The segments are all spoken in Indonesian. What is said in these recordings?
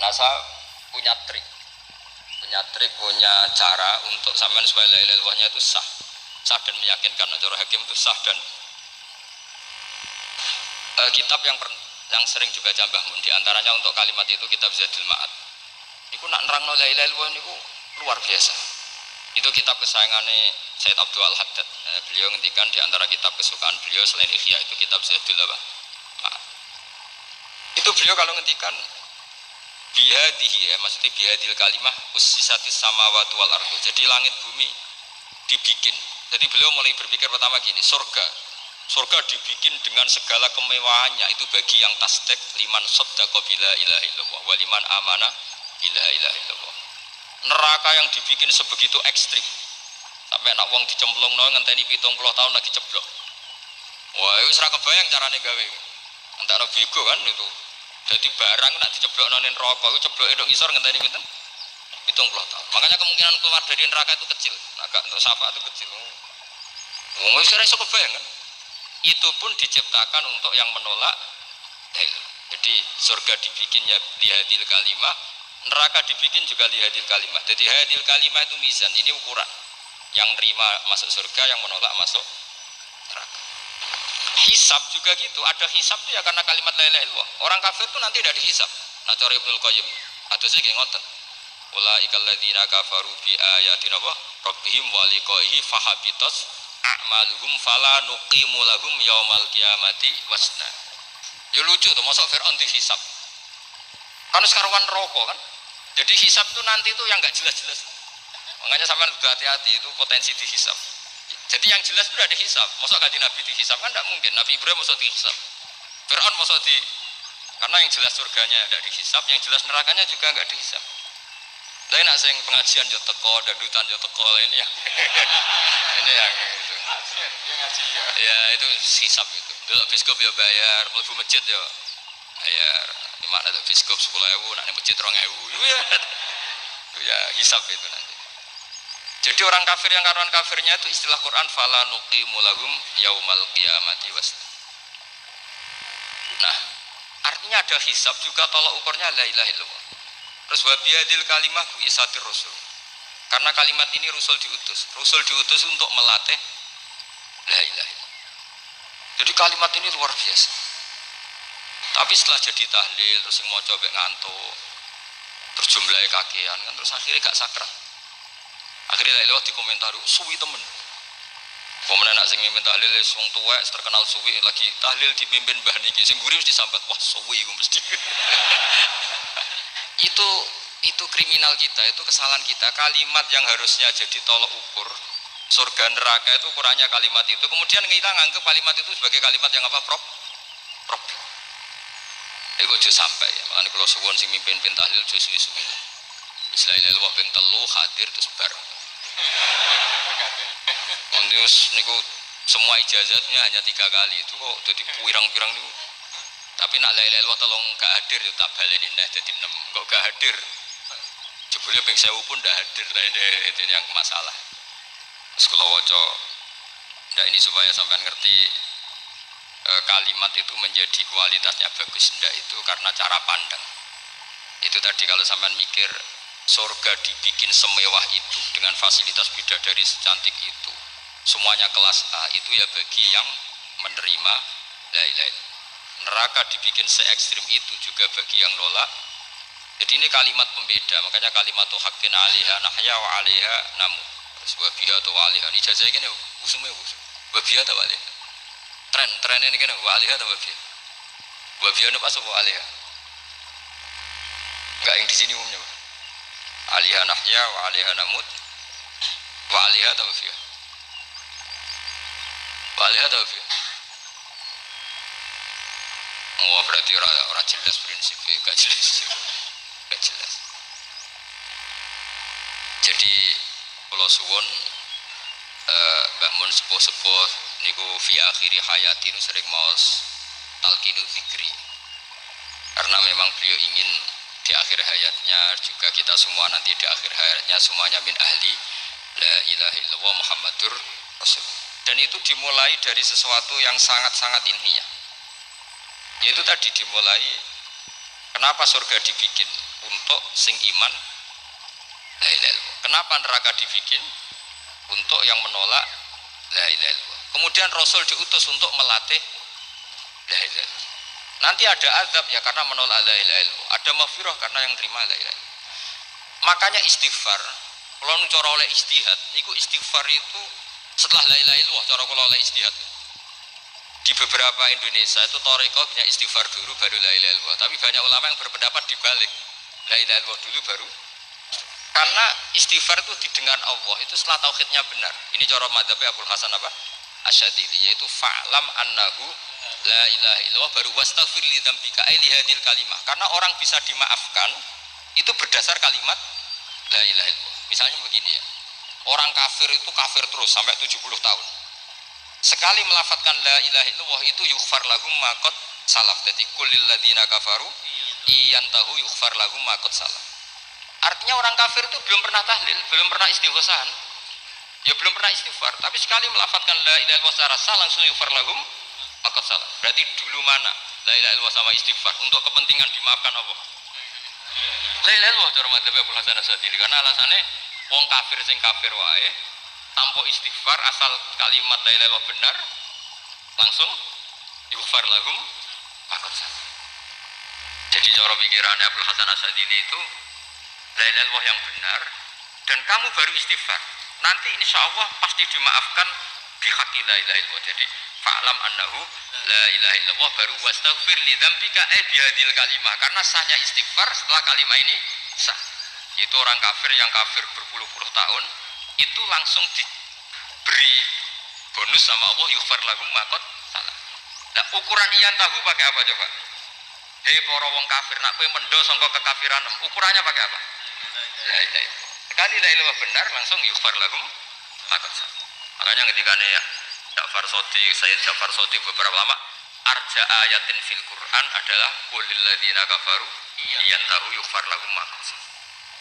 Nah, saya punya trik, punya cara untuk sampean supaya la ilaha illallahnya itu sah dan meyakinkan. Nah, cara hakim itu sah dan kitab yang sering juga Mbah Mun diantaranya untuk kalimat itu kitab Zadul Ma'ad. Iku nak nerangno la ilaha illallah niku luar biasa. Itu kitab kesayangannya Sayyid Abdul Al-Haddad. Beliau ngendikan di antara kitab kesukaan beliau selain Ihya itu kitab Zadul Ma'ad. Itu beliau kalau ngendikan bihadihi ya, maksudnya bihadil kalimah ussisatis samawati wal ardu. Jadi langit bumi dibikin. Jadi beliau mulai berpikir pertama gini, surga dibikin dengan segala kemewahannya itu bagi yang tasdek liman saddaqa bila ilaha illallah wa liman amana bila ilaha illallah. Neraka yang dibikin sebegitu ekstrim sampai anak wong dicemplungno ngenteni 70 tahun lagi ceblok. Wah, itu ora kebayang carane gawe. Entakno bego kan itu. Jadi barang nak diceblokno ning neraka itu cebloke tok ngisor ngenteni pinten? 70 tahun. Makanya kemungkinan keluar dari neraka itu kecil. Agak untuk syafaat itu kecil. Wong wis ora iso kebayang kan. Itu pun diciptakan untuk yang menolak dalil. Jadi surga dibikinnya lihadil kalimah, neraka dibikin juga lihadil kalimah. Jadi hadil kalimah itu mizan, ini ukuran. Yang terima masuk surga, yang menolak masuk neraka. Hisab juga gitu, ada hisab itu ya karena kalimat la ilaha illallah. Orang kafir itu nanti tidak dihisab. Nah cara Ibnul Qayyim, hadisnya nggih ngoten. Ulaikal ladzina kafaru bi ayatina rabbihim wa liqaihi fahabitas a'maluhum fala nuqimu lahum yaumal qiyamati wasna. Ya lucu tuh, masuk Fir'aun dihisab. Kan sekarwan rokok kan. Jadi hisab itu nanti tuh yang enggak jelas-jelas. Makanya sampean hati-hati itu potensi dihisab. Jadi yang jelas itu ada hisab. Masuk kanjeng Nabi dihisab kan enggak mungkin. Nabi Ibrahim masuk dihisab. Fir'aun masuk karena yang jelas surganya enggak dihisab, yang jelas nerakanya juga enggak dihisab. Lain nak sing pengajian yo teko, dandutan yo teko ini yang ini yang itu. Ya itu hisab itu. Dulu biskop yo bayar, mlebu masjid yo bayar. Gimana tuh biskop 10.000, nak ning masjid 2.000. Ya hisab itu nanti. Jadi orang kafir yang karuan kafirnya itu istilah Quran fala nuqimu lahum yaumal qiyamati wasna. Nah, artinya ada hisab juga tolak ukurnya la ilaha illallah. Terus wabiyadil kalimah bu isatir rasul. Karena kalimat ini rasul diutus untuk melatih la ilaha illallah. Jadi kalimat ini luar biasa. Tapi setelah jadi tahlil terus yang mau coba ngantuk, terus jumlahnya kakean kan terus akhirnya gak sakral. Akhirnya la ilaha dikomentari suwi temen. Pemenang nak sing mimpin tahlil wong tuwek terkenal suwi lagi tahlil dipimpin mbah niki sing guri mesti sambat wah suwi iku mesti. itu kriminal kita, itu kesalahan kita. Kalimat yang harusnya jadi tolok ukur surga neraka itu ukurannya kalimat itu. Kemudian kita nganggap kalimat itu sebagai kalimat yang apa? Problem. Itu aja sampai ya. Makanya kalau suwon sing mimpin tahlil aja suwi-suwi lah. Bismillahirrahmanirrahim ping 3 hadir terus bar. Ontius niku semua ijazatnya hanya 3 kali itu kok jadi pirang-pirang niku. Tapi nak la ilaha illallah tolong gak hadir yo tak baleni neh dadi 6. Kok gak hadir? Jebule ping 1000 pun ndak hadir itu yang masalah. Terus kula waca ndak ini supaya sampean ngerti kalimat itu menjadi kualitasnya bagus ndak itu karena cara pandang. Itu tadi kalau sampean mikir surga dibikin semewah itu dengan fasilitas bidadari secantik itu. Semuanya kelas A itu ya bagi yang menerima la ilaha illallah. Neraka dibikin se ekstrim itu juga bagi yang nolak. Jadi ini kalimat pembeda. Makanya kalimat tuh hakin alaiha nahya wa alaiha namu. Terus wabiha atau alaiha. Ini ijazah gini usumnya wabiha atau alaiha. Tren ini gini wa alaiha atau wabiha. Wabiha itu pas wa alaiha. Enggak yang di sini umumnya. Alaiha nahya wa alaiha namut. Wa alaiha atau wabiha. Wa alaiha atau wabiha. Oh berarti orang jelas prinsipnya, gak jelas. Jadi kalau suwon Mbah Mun sepuh-sepuh niku fi akhiri hayati nu sering maos talqinu dzikri. Karena memang beliau ingin di akhir hayatnya juga kita semua nanti di akhir hayatnya semuanya min ahli la ilaha illallah Muhammadur Rasul. Dan itu dimulai dari sesuatu yang sangat-sangat ilmiah. Yaitu tadi dimulai kenapa surga dibikin untuk sing iman la ilaha illallah. Kenapa neraka dibikin? Untuk yang menolak la ilaha illallah. Kemudian Rasul diutus untuk melatih la ilaha illallah. Nanti ada azab ya karena menolak la ilaha illallah. Ada maghfirah karena yang terima la ilaha illallah. Makanya istighfar, kalau nu cara oleh ijtihad, niku istighfar itu setelah la ilaha illallah cara kalau oleh ijtihad. Di beberapa Indonesia itu thariqah punya istighfar dulu baru la ilaha illallah. Tapi banyak ulama yang berpendapat dibalik. La ilaha illallah dulu baru. Karena istighfar itu didengar Allah itu setelah tauhidnya benar. Ini cara madzhab Abul Hasan apa? Asyadzili, yaitu fa'lam annahu la ilaha illallah baru wastaghfir li dzambika ai li hadhil kalimah. Karena orang bisa dimaafkan itu berdasar kalimat la ilaha illallah. Misalnya begini ya. Orang kafir itu kafir terus sampai 70 tahun. Sekali melafatkan la ilaha illallah itu yughfar lahum ma qad salaf. Jadi kullil ladzina kafaru iyantahu yughfar lahum ma qad salaf. Artinya orang kafir itu belum pernah tahlil, belum pernah istighosah. Ya belum pernah istighfar, tapi sekali melafatkan la ilaha illallah secara sah langsung yughfar lahum ma qad salaf. Berarti dulu mana la ilaha illallah sama istighfar untuk kepentingan dimaafkan Allah? La ilaha illallah cara madzhab Abul Hasan Asyadzili karena alasannya wong kafir sing kafir wae tanpa istighfar asal kalimat la ilaha illallah benar langsung yughfar lahum ma qad salaf. Jadi cara pikirannya Abul Hasan Asyadzili itu la ilaha illallah yang benar dan kamu baru istighfar nanti insya Allah pasti dimaafkan bihaqqi la ilaha illallah. Jadi fa'lam annahu la ilaha illallah baru wastaghfir li dzambika bihadil kalimah karena sahnya istighfar setelah kalimat ini sah. Itu orang kafir yang kafir berpuluh-puluh tahun itu langsung diberi bonus sama Allah yughfar lahum ma qad salaf. Nah ukuran iyan tahu pakai apa coba? Hei para wong kafir nak kowe mendo sangka kekafiran ukurannya pakai apa? La ilaha illallah. Sekali la ilaha benar langsung yughfar lahum ma qad salaf. Makanya ketika ya Ja'far Shadiq, Sayyid Ja'far Shadiq beberapa lama arja ayatin fil Quran adalah qulil ladzina kafaru yantahu yughfar lahum ma qad salaf.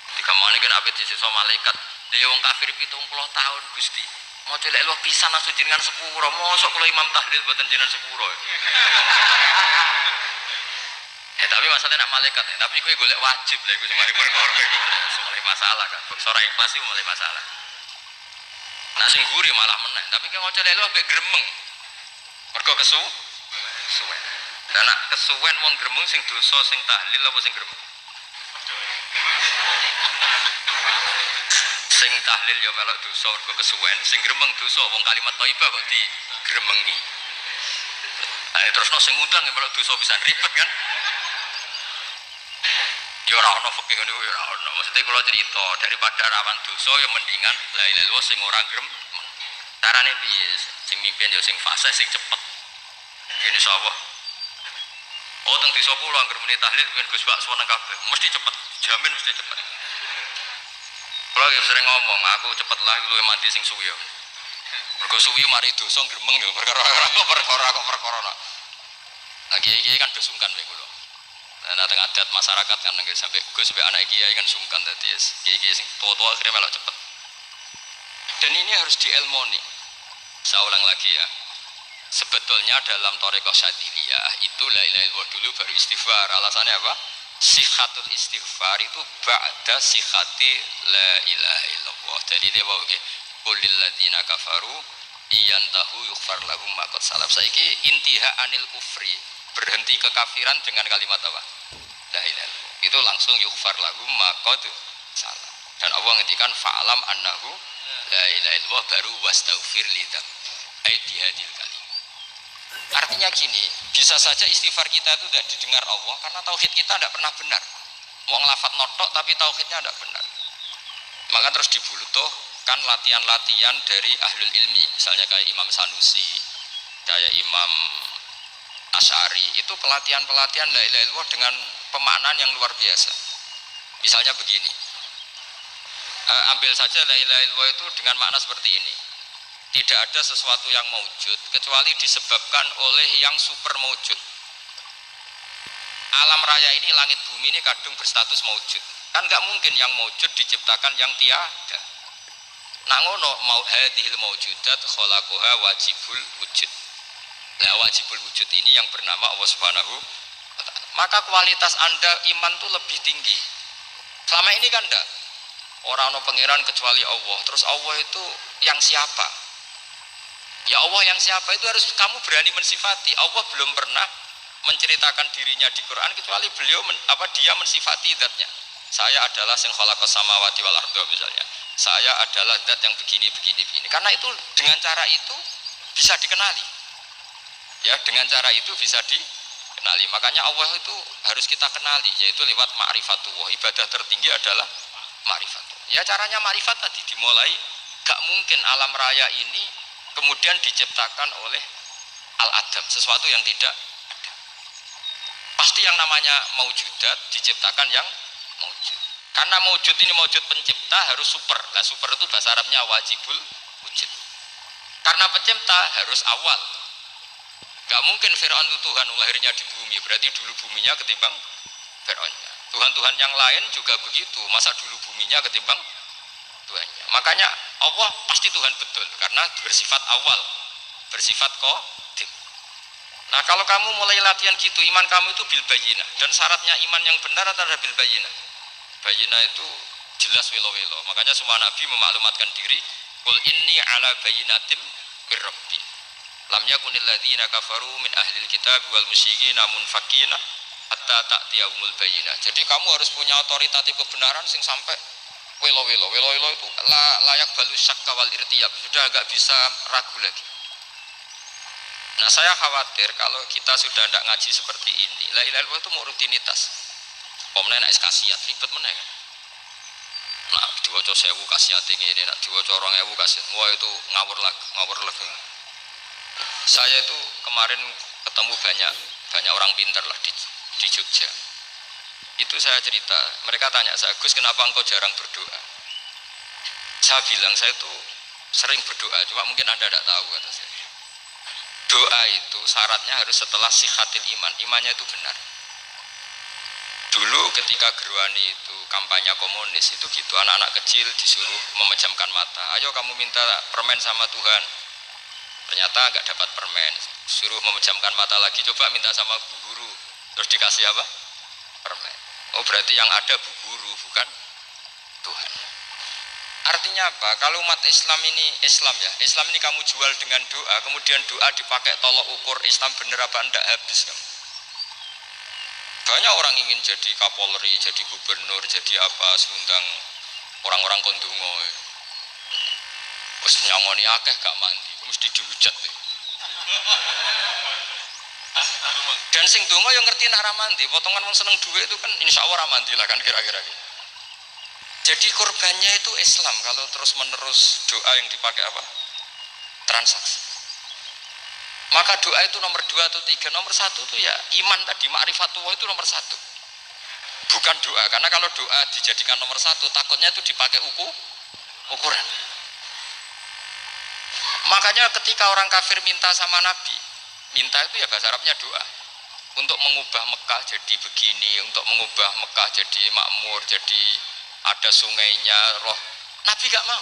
Ketika mana kan abet sisa malaikat dia wong kafir 70 tahun Gusti mau celek lu pisan langsung jenengan sepuro mosok kalau imam tahlil boten jenengan sepuro ya tapi masalahnya nak malaikat ya tapi kowe golek wajib lah iku semari perkara iku mulai masalah kan sora ikhlas iku mulai masalah nah sing guri malah meneh tapi kowe mau celek lu ambek gremeng mergo kesuwen dan nak kesuwen wong gremeng sing dosa sing tahlil apa sing gremeng sing tahlil ya melok dosa mergo kesuwen sing gremeng dosa wong kalimat thayyibah kok digremengi. Terusno sing undang ya melok dosa pisan ribet kan. Ya ora ono fikih ngono ya ora ono. Maksudnya kula cerita daripada rawan dosa ya mendingan la ilaha illallah sing ora gremeng. Carane piye? Sing mimpin ya sing fasih sing cepet. Insyaallah. Oh teng desa kula anggere muni tahlil ben Gus Pak suweneng kabeh. Mesti cepet, jamin mesti cepet. Kalau sering ngomong, aku cepet lah lu mati sing suwi. Mergo suwi mari dosa gremeng lho perkara. Lagi kan do sungkan wae kula. Nah teng adat masyarakat kan nggih sampai Gus sampai anak kiai kan sungkan dadi kiai sing tua-tua akhirnya malah cepet. Dan ini harus diilmoni. Saya ulang lagi ya. Sebetulnya dalam thariqah Syadziliyah itu la ilaha illallah dulu baru istighfar. Alasannya apa? Sihatul istighfar itu ba'da sihati la ilaha illallah. Jadi dia bawa ke qulil ladzina kafaru iyantahu yughfar lahum ma qad salaf. Saiki intiha anil kufri, berhenti kekafiran dengan kalimat apa? La ilaha illallah. Itu langsung yughfar lahum ma qad salaf. Dan Allah ngendikan fa'lam annahu la ilaha illallah baru wastaghfir lidzam. Ai bihadil kalim. Artinya gini, bisa saja istighfar kita itu tidak didengar Allah karena tauhid kita tidak pernah benar. Mau ngelafat notok tapi tauhidnya tidak benar. Maka terus dibutuhkan latihan-latihan dari ahlul ilmi, misalnya kayak Imam Sanusi, kayak Imam Asy'ari, itu pelatihan-pelatihan la ilaha illallah dengan pemaknaan yang luar biasa. Misalnya begini, ambil saja la ilaha illallah itu dengan makna seperti ini. Tidak ada sesuatu yang maujud kecuali disebabkan oleh yang super maujud. Alam raya ini, langit bumi ini kadung berstatus maujud. Kan nggak mungkin yang maujud diciptakan yang tiada. Nangono mau hadhil maujudat khalaqaha wajibul wujud. Nah wajibul wujud ini yang bernama Allah Subhanahu wa ta'ala. Maka kualitas Anda iman itu lebih tinggi Selama ini kan enggak. Orang no pangeran kecuali Allah. Terus Allah itu yang siapa? Ya Allah yang siapa itu harus kamu berani mensifati. Allah belum pernah menceritakan dirinya di Quran kecuali beliau dia mensifati zatnya. Saya adalah sing khalaqas samawati wal arda misalnya. Saya adalah zat yang begini. Karena itu dengan cara itu bisa dikenali. Ya, dengan cara itu bisa dikenali. Makanya Allah itu harus kita kenali, yaitu lewat ma'rifatullah. Ibadah tertinggi adalah ma'rifatullah. Ya caranya ma'rifat tadi dimulai, gak mungkin alam raya ini kemudian diciptakan oleh al-adam, sesuatu yang tidak ada. Pasti yang namanya maujudat diciptakan yang maujud. Karena maujud ini maujud pencipta harus super. Nah super itu bahasa Arabnya wajibul wujud. Karena pencipta harus awal. Gak mungkin Fir'aun itu Tuhan lahirnya di bumi, berarti dulu buminya ketimbang Fir'aunnya. Tuhan-Tuhan yang lain juga begitu, masa dulu buminya ketimbang Tuhannya. Makanya Allah pasti Tuhan betul, karena bersifat awal, bersifat qadim. Nah kalau kamu mulai latihan gitu, iman kamu itu bil bayyinah, dan syaratnya iman yang benar adalah bil bayyinah. Bayyinah itu jelas welo-welo, makanya semua Nabi memaklumatkan diri, qul inni ala bayyinatim mir rabbi. Lam yakunil ladzina kafaru min ahlil kitab wal musyrikin munfakina hatta ta'tiyahumul bayyinah. Jadi kamu harus punya otoritatif kebenaran sing sampai welo-welo itu layak balu syakka wal irtiyab, sudah agak bisa ragu lagi. Nah saya khawatir kalau kita sudah tidak ngaji seperti ini, la ilaha illallah itu mau rutinitas. Omne nek kasiat ribet meneh kan. Nah diwaca 1000 kasiat ini, nak diwaca 2000 kasiat. Wah itu ngawur lagi. Saya itu kemarin ketemu banyak orang pintar lah di Jogja. Itu saya cerita, mereka tanya saya, Gus kenapa engkau jarang berdoa? Saya bilang saya itu sering berdoa, cuma mungkin Anda tidak tahu kata saya. Doa itu syaratnya harus setelah sihatil iman, imannya itu benar. Dulu ketika Gerwani itu kampanye komunis itu gitu, anak-anak kecil disuruh memejamkan mata. Ayo kamu minta permen sama Tuhan. Ternyata nggak dapat permen, suruh memejamkan mata lagi, coba minta sama bu guru, terus dikasih apa? Permen. Oh berarti yang ada bu guru bukan Tuhan. Artinya apa? Kalau umat Islam ini Islam ini kamu jual dengan doa, kemudian doa dipakai tolok ukur Islam bener apa enggak, habis kamu. Banyak orang ingin jadi Kapolri, jadi gubernur, jadi apa, seundang orang-orang kondungo. Wes nyangoni akeh gak mandi, mesti dihujat. Dan sing donga yang ngerti nak ra mandi, potongan wong seneng duit itu kan insya Allah ra mandi lah kan kira-kira gitu. Jadi korbannya itu Islam kalau terus-menerus doa yang dipakai apa? Transaksi. Maka doa itu nomor 2 atau 3, nomor 1 itu ya iman tadi, ma'rifatullah itu nomor 1. Bukan doa, karena kalau doa dijadikan nomor 1, takutnya itu dipakai ukuran. Makanya ketika orang kafir minta sama Nabi, minta itu ya bahasa Arabnya doa, untuk mengubah Mekah jadi begini, untuk mengubah Mekah jadi makmur, jadi ada sungainya, roh. Nabi gak mau.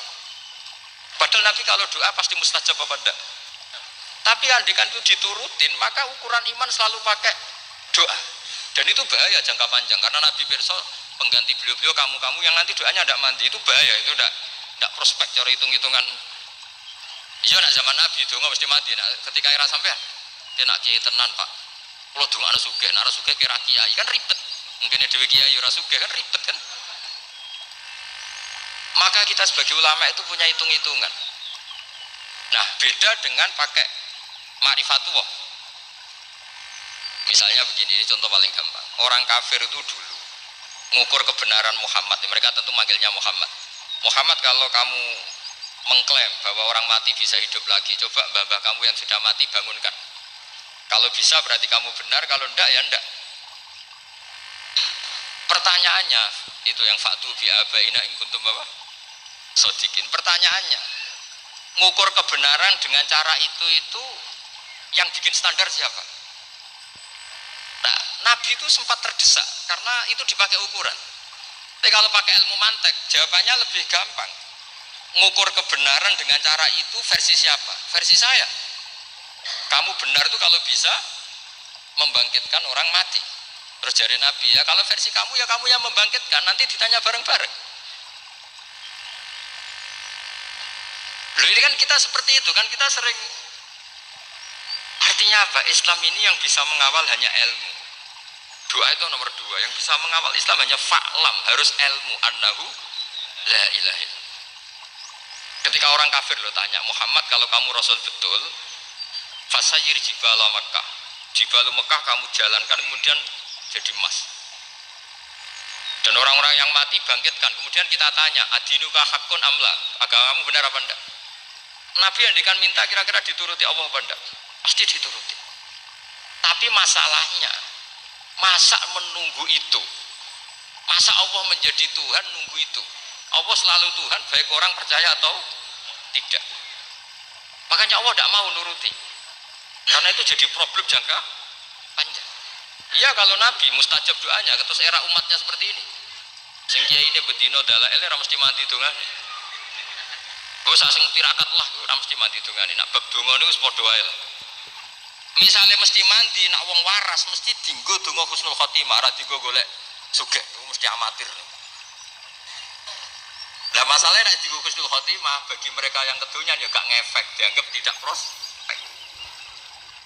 Padahal Nabi kalau doa pasti mustajab apa enggak. Tapi andikan itu diturutin, maka ukuran iman selalu pakai doa. Dan itu bahaya jangka panjang, karena Nabi pirsa pengganti beliau-beliau kamu-kamu yang nanti doanya tidak mandi, itu bahaya, itu tidak prospek cara hitung-hitungan. Iya nak zaman Nabi itu nggak mesti mati. Nah, ketika era sampean, dia nak kiai tenan pak. Kalau dulu anak suge kira kiai kan ribet. Mungkin ada kiai ora suge kan ribet kan. Maka kita sebagai ulama itu punya hitung-hitungan. Nah beda dengan pakai ma'rifatullah. Misalnya begini, ini contoh paling gampang. Orang kafir itu dulu mengukur kebenaran Muhammad. Mereka tentu manggilnya Muhammad. Muhammad kalau kamu mengklaim bahwa orang mati bisa hidup lagi, coba mbah-mbah kamu yang sudah mati bangunkan. Kalau bisa berarti kamu benar, kalau enggak ya enggak. Pertanyaannya itu yang faktu bi abaina in kuntum apa? Sodikin. Pertanyaannya, ngukur kebenaran dengan cara itu yang bikin standar siapa? Nah, Nabi itu sempat terdesak karena itu dipakai ukuran. Tapi kalau pakai ilmu mantek, jawabannya lebih gampang. Ngukur kebenaran dengan cara itu versi siapa? Versi saya. Kamu benar itu kalau bisa membangkitkan orang mati. Terus jari Nabi, ya kalau versi kamu ya kamu yang membangkitkan, nanti ditanya bareng-bareng. Loh ini kan kita seperti itu kan, kita sering. Artinya apa? Islam ini yang bisa mengawal hanya ilmu. Doa itu nomor 2. Yang bisa mengawal Islam hanya fa'lam, harus ilmu. Annahu la ilaha illallah. Ketika orang kafir lo tanya, Muhammad kalau kamu Rasul betul, fasayir jibala Makkah. Jibalu Mekah kamu jalankan kemudian jadi emas. Dan orang-orang yang mati bangkitkan. Kemudian kita tanya, adinuka hakun amla, agamamu benar apa enggak? Nabi andikan minta kira-kira dituruti Allah apa enggak? Pasti dituruti. Tapi masalahnya, masa menunggu itu? Masa Allah menjadi Tuhan nunggu itu? Allah selalu Tuhan, baik orang percaya atau tidak. Makanya Allah tidak mau nuruti. Karena itu jadi problem jangka panjang. Iya kalau Nabi mustajab doanya, terus era umatnya seperti ini. Sing kiai ini bedino dalail ora mesti mandi dongane. Oh sak sing tirakat lah ora mesti mandi dongane. Nak bab donga niku wis padha wae. Misale mesti mandi, nak wong waras mesti dinggo donga husnul khotimah, ora dinggo golek sugih. Itu mesti amatir. Lah masalahnya nek dinggo husnul khotimah bagi mereka yang kedunya ya gak ngefek, dianggap tidak